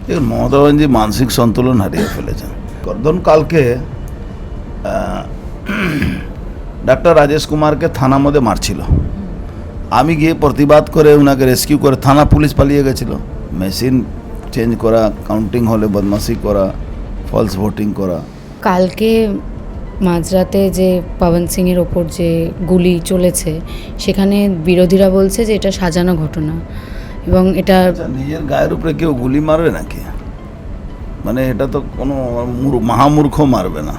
দেখুন, মমতা ব্যানার্জি মানসিক সন্তুলন হারিয়ে ফেলেছেন। কর্দন কালকে ডাক্তার রাজেশ কুমারকে থানা মধ্যে মারছিল। আমি গিয়ে প্রতিবাদ করে ওনাকে রেস্কিউ করে থানা পুলিশ পালিয়ে গেছিল। মেশিন চেঞ্জ করা, কাউন্টিং হলে বদমাশি করা, ফলস ভোটিং করা। কালকে মাঝরাতে যে পবন সিংয়ের ওপর যে গুলি চলেছে, সেখানে বিরোধীরা বলছে যে এটা সাজানো ঘটনা এবং এটা নিজের গায়ের উপরে কেউ গুলি মারবে নাকি? মানে এটা তো কোনো মহামূর্খ মারবে না।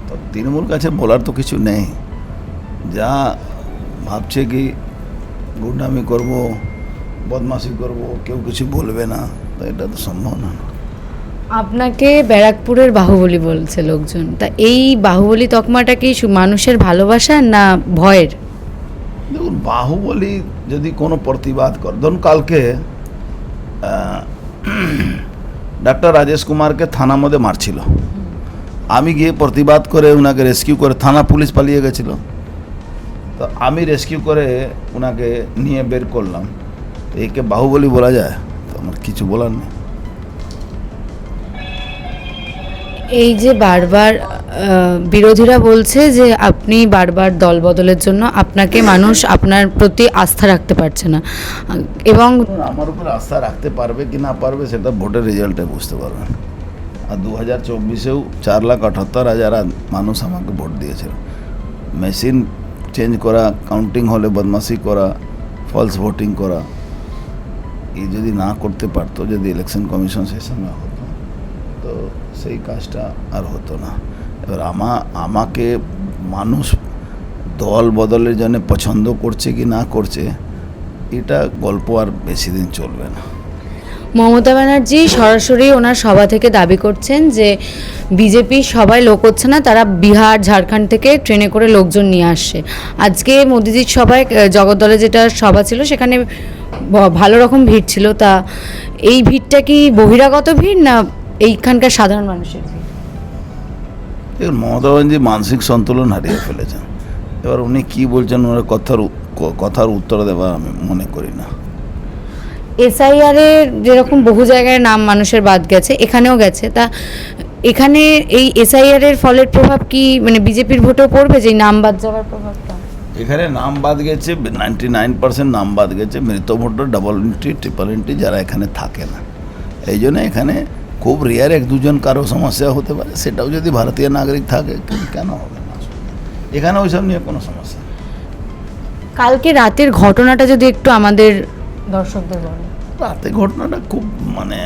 তো তৃণমূল কাছে বলার তো কিছু নেই। যা ভাবছে কি গুন্ডামি করব, বদমাশি করব, কেউ কিছু বলবে না, তো এটা তো সম্ভব না। আপনাকে ব্যারাকপুরের বাহুবলী বলছে লোকজন, তা এই বাহুবলী তকমাটা কি মানুষের ভালোবাসা না ভয়ের? দেখুন, বাহুবলী যদি কোনো প্রতিবাদ করে, ধরুন কালকে ডাক্তার রাজেশ কুমারকে থানা মধ্যে মারছিল। আমি গিয়ে প্রতিবাদ করে ওনাকে রেস্কিউ করে থানা পুলিশ পালিয়ে গেছিল। তো আমি রেস্কিউ করে ওনাকে নিয়ে বের করলাম। তো একে বাহুবলী বলা যায়? তো আমার কিছু বলার নেই। এই যে বারবার বিরোধীরা বলছে যে আপনি বারবার দল বদলের জন্য আপনাকে মানুষ আপনার প্রতি আস্থা রাখতে পারছে না, এবং আমার উপর আস্থা রাখতে পারবে কি না পারবে সেটা ভোটের রেজাল্টে বুঝতে পারবেন। আর 2024-এও 4,78,000 মানুষ আমাকে ভোট দিয়েছিল। মেশিন চেঞ্জ করা, কাউন্টিং হলে বদমাশি করা, ফলস ভোটিং করা, এই যদি না করতে পারতো, যদি ইলেকশন কমিশন সেই সময় হতো, তো সেই কাজটা আর হতো না। এবার আমাকে মানুষ দল বদলের জন্য পছন্দ করছে কি না করছে, এটা গল্প আর বেশি দিন চলবে না। মমতা ব্যানার্জি সরাসরি ওনার সভা থেকে দাবি করছেন যে বিজেপি সবাই লোক হচ্ছে না, তারা বিহার ঝাড়খণ্ড থেকে ট্রেনে করে লোকজন নিয়ে আসছে। আজকে মোদিজির সভায় জগদ্দলে যেটা সভা ছিল সেখানে ভালো রকম ভিড় ছিল, তা এই ভিড়টা কি বহিরাগত ভিড় না এইখানকার সাধারণ মানুষের ভিড়? দেখুন, মমতা ব্যানার্জি মানসিক সন্তুলন হারিয়ে ফেলেছেন। এবার উনি কী বলছেন, ওনার কথার উত্তর দেওয়া আমি মনে করি না। এসআইআরের যেরকম বহু জায়গায় নাম মানুষের বাদ গেছে, এখানেও গেছে, তা এখানে এই এসআইআরের ফলের প্রভাব কি মানে বিজেপির ভোটেও পড়বে, যে নাম বাদ যাওয়ার প্রভাবটা? এখানে নাম বাদ গেছে, 99% নাম বাদ গেছে। মৃত voter, double entry, triple entry যারা এখানে থাকে না। এই জন্য এখানে খুব রেয়ার 1-2 কারো সমস্যা হতে পারে, সেটাও যদি ভারতীয় নাগরিক থাকে কেন হবে না। এখানে ওইসব নিয়ে কোনো সমস্যা নেই। কালকে রাতের ঘটনাটা যদি একটু আমাদের দর্শকদের বলেন। রাতে ঘটনাটা খুব মানে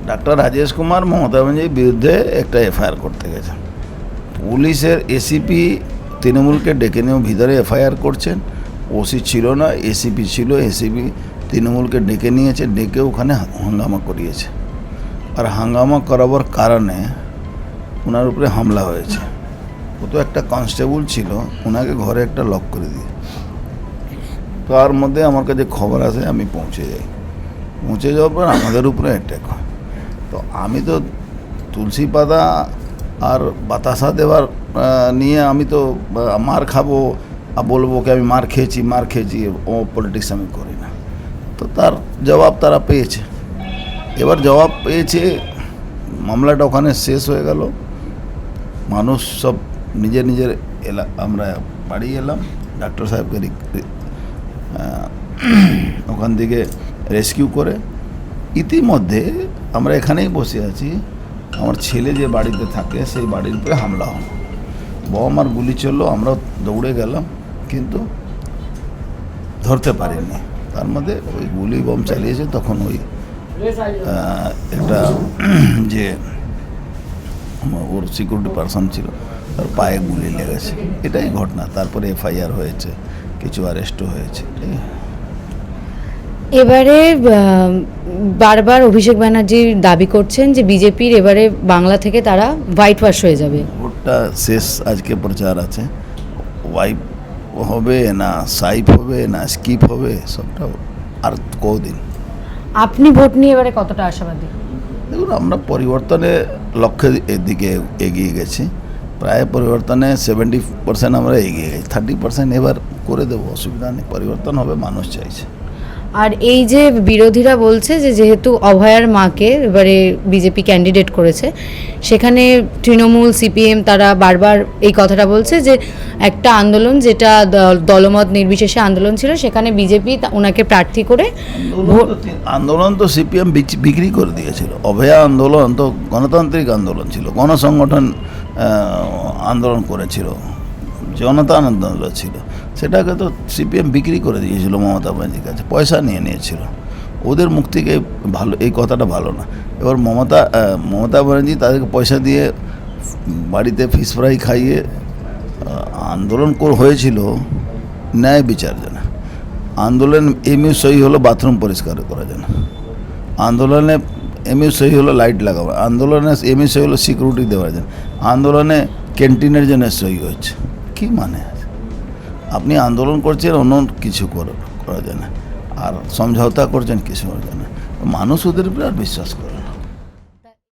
ডাক্তার রাজেশ কুমার মমতা ব্যানার্জির বিরুদ্ধে একটা এফআইআর করতে গেছে। পুলিশের এসিপি তৃণমূলকে ডেকে নিয়েও ভিতরে এফআইআর করছেন। ওসি ছিল না, এসিপি ছিল। এসিপি তৃণমূলকে ডেকে নিয়েছে, ডেকে ওখানে হাঙ্গামা করিয়েছে। আর হাঙ্গামা করাবার কারণে ওনার উপরে হামলা হয়েছে। ও তো একটা কনস্টেবল ছিল, ওনাকে ঘরে একটা লক করে দিয়ে, তার মধ্যে আমার কাছে খবর আসে, আমি পৌঁছে যাই। পৌঁছে যাওয়ার পর আমাদের উপরে অ্যাটাক হয়। তো আমি তো তুলসী পাতা আর বাতাসা দেওয়ার নিয়ে আমি তো মার খাবো আর বলবো কি আমি মার খেয়েছি, ও পলিটিক্স আমি করি না। তো তার জবাব তারা পেয়েছে। এবার জবাব পেয়েছে, মামলাটা ওখানে শেষ হয়ে গেল। মানুষ সব নিজের আমরা বাড়ি এলাম। ডাক্তার সাহেবকে ওখান থেকে রেস্কিউ করে। ইতিমধ্যে আমরা এখানেই বসে আছি, আমার ছেলে যে বাড়িতে থাকে সেই বাড়ির উপরে হামলা হলো, বম আর গুলি চললো। আমরা দৌড়ে গেলাম, কিন্তু ধরতে পারিনি। তার মধ্যে ওই গুলি বম চালিয়েছে, তখন ওই একটা যে ওর সিকিউরিটি পারসন ছিল তার পায়ে গুলি লেগেছে। এটাই ঘটনা। তারপরে এফআইআর হয়েছে, কিছু অ্যারেস্টও হয়েছে। এবারে বারবার অভিষেক ব্যানার্জি দাবি করছেন যে বিজেপির এবারে বাংলা থেকে তারা হোয়াইট ওয়াশ হয়ে যাবে। ভোটটা শেষ, আজকে প্রচার আছে। ওয়াইপ হবে না সাইপ হবে না স্কিপ হবে, সবটা আর কদিন। আপনি ভোট নিয়ে এবারে কতটা আশাবাদী? দেখুন, আমরা পরিবর্তনের লক্ষ্যে এদিকে এগিয়ে গেছি। প্রায় পরিবর্তনে 70% আমরা এগিয়ে গেছি। 30% এবার করে দেবো, অসুবিধা নেই। পরিবর্তন হবে, মানুষ চাইছে। আর এই যে বিরোধীরা বলছে যে যেহেতু অভয়ার মাকে এবারে বিজেপি ক্যান্ডিডেট করেছে, সেখানে তৃণমূল সিপিএম তারা বারবার এই কথাটা বলছে যে একটা আন্দোলন যেটা দলমত নির্বিশেষে আন্দোলন ছিল, সেখানে বিজেপি ওনাকে প্রার্থী করে আন্দোলন তো সিপিএম বিক্রি করে দিয়েছিল। অভয়া আন্দোলন তো গণতান্ত্রিক আন্দোলন ছিল, গণসংগঠন আন্দোলন করেছিল, জনতা আন্দোলন ছিল, সেটাকে তো সিপিএম বিক্রি করে দিয়েছিল মমতা ব্যানার্জির কাছে, পয়সা নিয়ে নিয়েছিল। ওদের মুখ থেকে ভালো, এই কথাটা ভালো না। এবার মমতা ব্যানার্জি তাদেরকে পয়সা দিয়ে বাড়িতে ফিশ ফ্রাই খাইয়ে আন্দোলন হয়েছিল ন্যায় বিচার জন্য। আন্দোলন এমইউ সই হলো বাথরুম পরিষ্কার করার জন্য, আন্দোলনে এমইউ সই হলো লাইট লাগাবো, আন্দোলনে এমইউ সই হলো সিকিউরিটি দেওয়ার জন্য, আন্দোলনে ক্যান্টিনের জন্য সই হচ্ছে। কী মানে আছে? আপনি আন্দোলন করছেন অন্য কিছু করা যায় না, আর সমঝোতা করছেন কিছু করা যায় না। মানুষ ওদের উপরে আর বিশ্বাস করে না।